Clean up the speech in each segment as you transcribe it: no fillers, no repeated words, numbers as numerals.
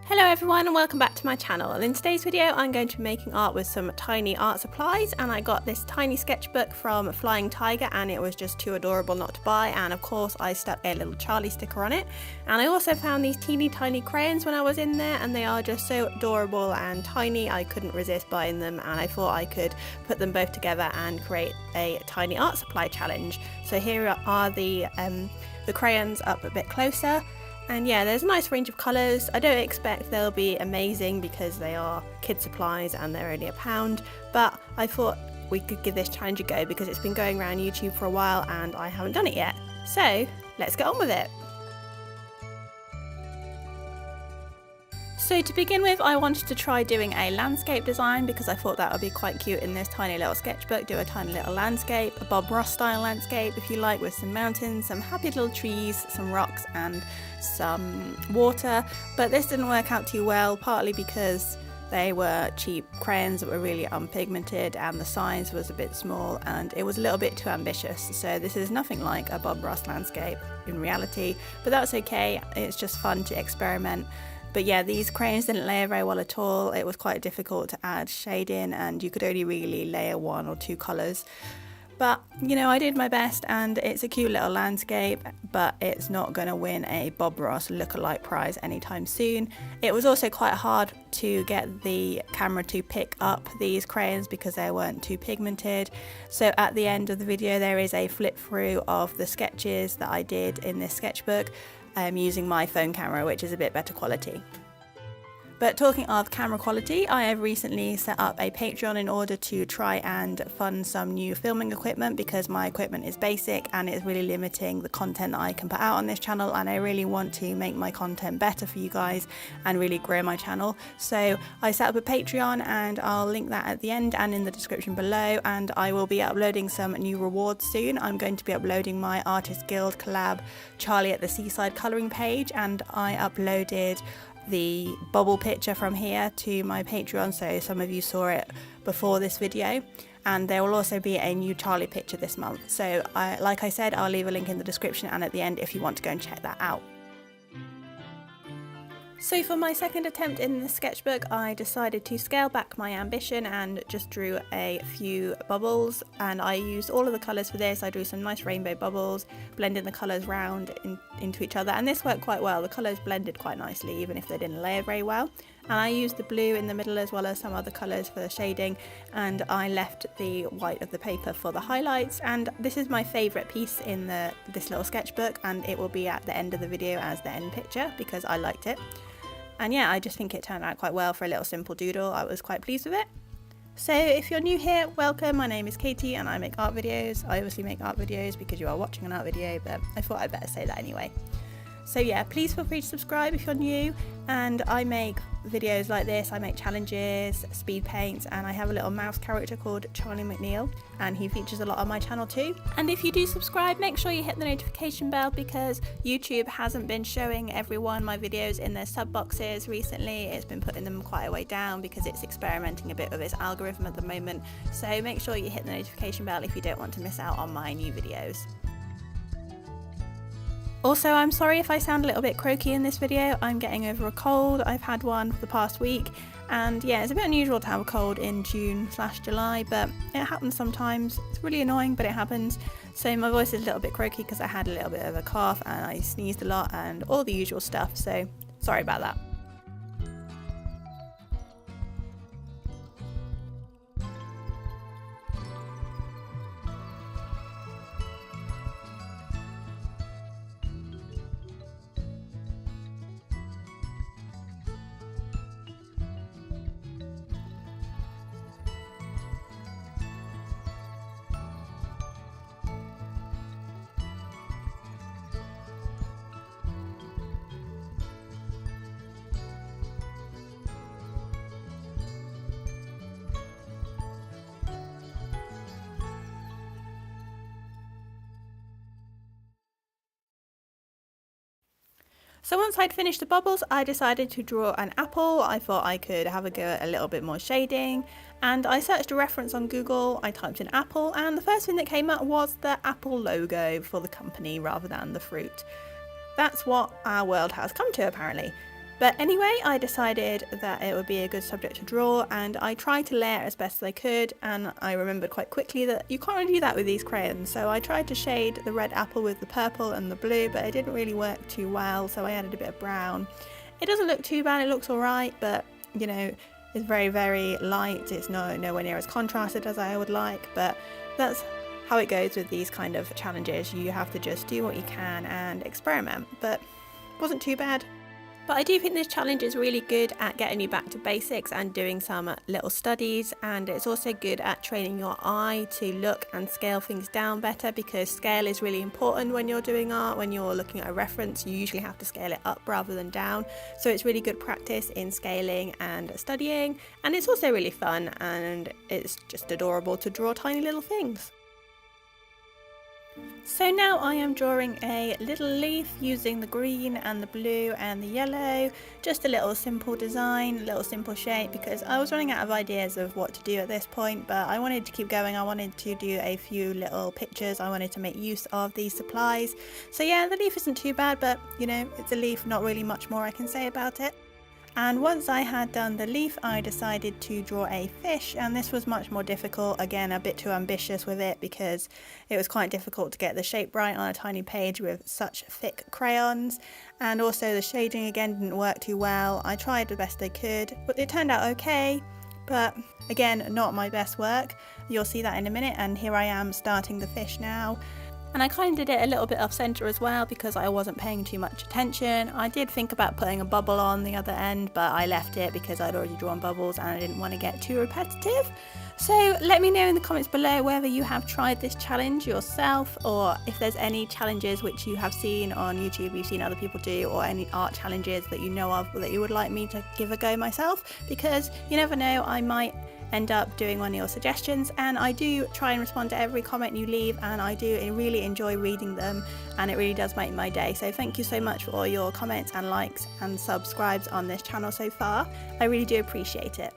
Hello everyone and welcome back to my channel. In today's video I'm going to be making art with some tiny art supplies, and I got this tiny sketchbook from Flying Tiger and it was just too adorable not to buy, and of course I stuck a little Charlie sticker on it. And I also found these teeny tiny crayons when I was in there, and they are just so adorable and tiny I couldn't resist buying them, and I thought I could put them both together and create a tiny art supply challenge. So here are the crayons up a bit closer. And yeah, there's a nice range of colours. I don't expect they'll be amazing because they are kid supplies and they're only £1, but I thought we could give this challenge a go because it's been going around YouTube for a while and I haven't done it yet. So let's get on with it. So to begin with, I wanted to try doing a landscape design because I thought that would be quite cute in this tiny little sketchbook. Do a tiny little landscape, a Bob Ross style landscape if you like, with some mountains, some happy little trees, some rocks and some water. But this didn't work out too well, partly because they were cheap crayons that were really unpigmented and the size was a bit small and it was a little bit too ambitious. So this is nothing like a Bob Ross landscape in reality, but that's okay. It's just fun to experiment. But yeah, these crayons didn't layer very well at all. It was quite difficult to add shade in and you could only really layer 1 or 2 colours. But you know, I did my best and it's a cute little landscape, but it's not going to win a Bob Ross lookalike prize anytime soon. It was also quite hard to get the camera to pick up these crayons because they weren't too pigmented. So at the end of the video there is a flip through of the sketches that I did in this sketchbook. Using my phone camera, which is a bit better quality. But talking of camera quality, I have recently set up a Patreon in order to try and fund some new filming equipment because my equipment is basic and it's really limiting the content that I can put out on this channel, and I really want to make my content better for you guys and really grow my channel. So I set up a Patreon and I'll link that at the end and in the description below, and I will be uploading some new rewards soon. I'm going to be uploading my Artist Guild collab Charlie at the Seaside colouring page, and I uploaded the bubble picture from here to my Patreon, so some of you saw it before this video, and there will also be a new Charlie picture this month. So like I said, I'll leave a link in the description and at the end if you want to go and check that out. So for my second attempt in this sketchbook, I decided to scale back my ambition and just drew a few bubbles, and I used all of the colours for this. I drew some nice rainbow bubbles, blending the colours round into each other, and this worked quite well. The colours blended quite nicely even if they didn't layer very well. And I used the blue in the middle as well as some other colours for the shading, and I left the white of the paper for the highlights. And this is my favourite piece in this little sketchbook, and it will be at the end of the video as the end picture because I liked it. And yeah, I just think it turned out quite well for a little simple doodle. I was quite pleased with it. So if you're new here, welcome. My name is Katie and I make art videos. I obviously make art videos because you are watching an art video, but I thought I'd better say that anyway. So yeah, please feel free to subscribe if you're new, and I make videos like this. I make challenges, speed paints, and I have a little mouse character called Charlie McNeil, and he features a lot on my channel too. And if you do subscribe, make sure you hit the notification bell because YouTube hasn't been showing everyone my videos in their sub boxes recently. It's been putting them quite a way down because it's experimenting a bit with its algorithm at the moment. So make sure you hit the notification bell if you don't want to miss out on my new videos. Also, I'm sorry if I sound a little bit croaky in this video. I'm getting over a cold. I've had one for the past week, and yeah, it's a bit unusual to have a cold in June/July, but it happens sometimes. It's really annoying, but it happens. So my voice is a little bit croaky because I had a little bit of a cough and I sneezed a lot and all the usual stuff, so sorry about that. So once I'd finished the bubbles, I decided to draw an apple. I thought I could have a go at a little bit more shading, and I searched a reference on Google. I typed in apple, and the first thing that came up was the Apple logo for the company rather than the fruit. That's what our world has come to, apparently. But anyway, I decided that it would be a good subject to draw, and I tried to layer as best as I could, and I remembered quite quickly that you can't really do that with these crayons. So I tried to shade the red apple with the purple and the blue, but it didn't really work too well, so I added a bit of brown. It doesn't look too bad, it looks alright, but you know, it's very, very light. It's nowhere near as contrasted as I would like, but that's how it goes with these kind of challenges. You have to just do what you can and experiment, but it wasn't too bad. But I do think this challenge is really good at getting you back to basics and doing some little studies, and it's also good at training your eye to look and scale things down better, because scale is really important when you're doing art. When you're looking at a reference, you usually have to scale it up rather than down, so it's really good practice in scaling and studying, and it's also really fun, and it's just adorable to draw tiny little things. So now I am drawing a little leaf using the green and the blue and the yellow, just a little simple design, a little simple shape, because I was running out of ideas of what to do at this point, but I wanted to keep going. I wanted to do a few little pictures. I wanted to make use of these supplies. So yeah, the leaf isn't too bad, but you know, it's a leaf, not really much more I can say about it. And once I had done the leaf, I decided to draw a fish, and this was much more difficult. Again, a bit too ambitious with it because it was quite difficult to get the shape right on a tiny page with such thick crayons, and also the shading again didn't work too well. I tried the best I could, but it turned out okay, but again, not my best work. You'll see that in a minute, and here I am starting the fish now. And I kind of did it a little bit off centre as well because I wasn't paying too much attention. I did think about putting a bubble on the other end, but I left it because I'd already drawn bubbles and I didn't want to get too repetitive. So let me know in the comments below whether you have tried this challenge yourself, or if there's any challenges which you have seen on YouTube, you've seen other people do, or any art challenges that you know of that you would like me to give a go myself, because you never know, I might end up doing one of your suggestions, and I do try and respond to every comment you leave, and I do really enjoy reading them, and it really does make my day. So thank you so much for all your comments and likes and subscribes on this channel so far. I really do appreciate it.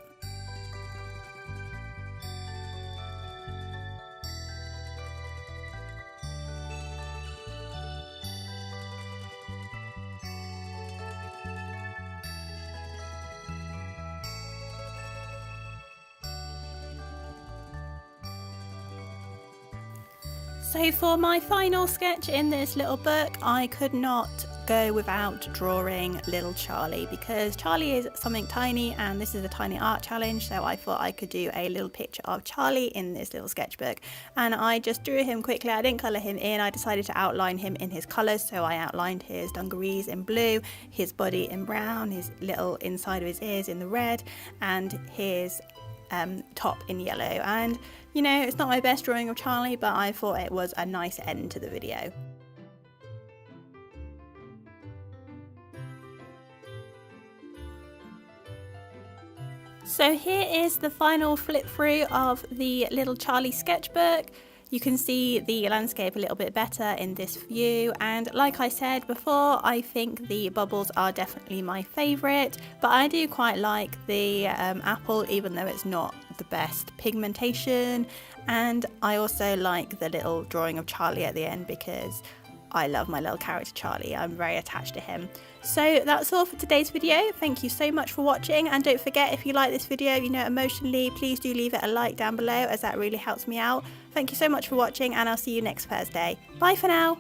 So for my final sketch in this little book, I could not go without drawing little Charlie, because Charlie is something tiny and this is a tiny art challenge, so I thought I could do a little picture of Charlie in this little sketchbook, and I just drew him quickly. I didn't colour him in. I decided to outline him in his colours, so I outlined his dungarees in blue, his body in brown, his little inside of his ears in the red, and his top in yellow. And you know, it's not my best drawing of Charlie, but I thought it was a nice end to the video. So here is the final flip through of the little Charlie sketchbook. You can see the landscape a little bit better in this view, and like I said before, I think the bubbles are definitely my favourite, but I do quite like the apple, even though it's not the best pigmentation, and I also like the little drawing of Charlie at the end because I love my little character Charlie. I'm very attached to him. So that's all for today's video. Thank you so much for watching, and don't forget, if you like this video, you know, emotionally, please do leave it a like down below, as that really helps me out. Thank you so much for watching, and I'll see you next Thursday. Bye for now.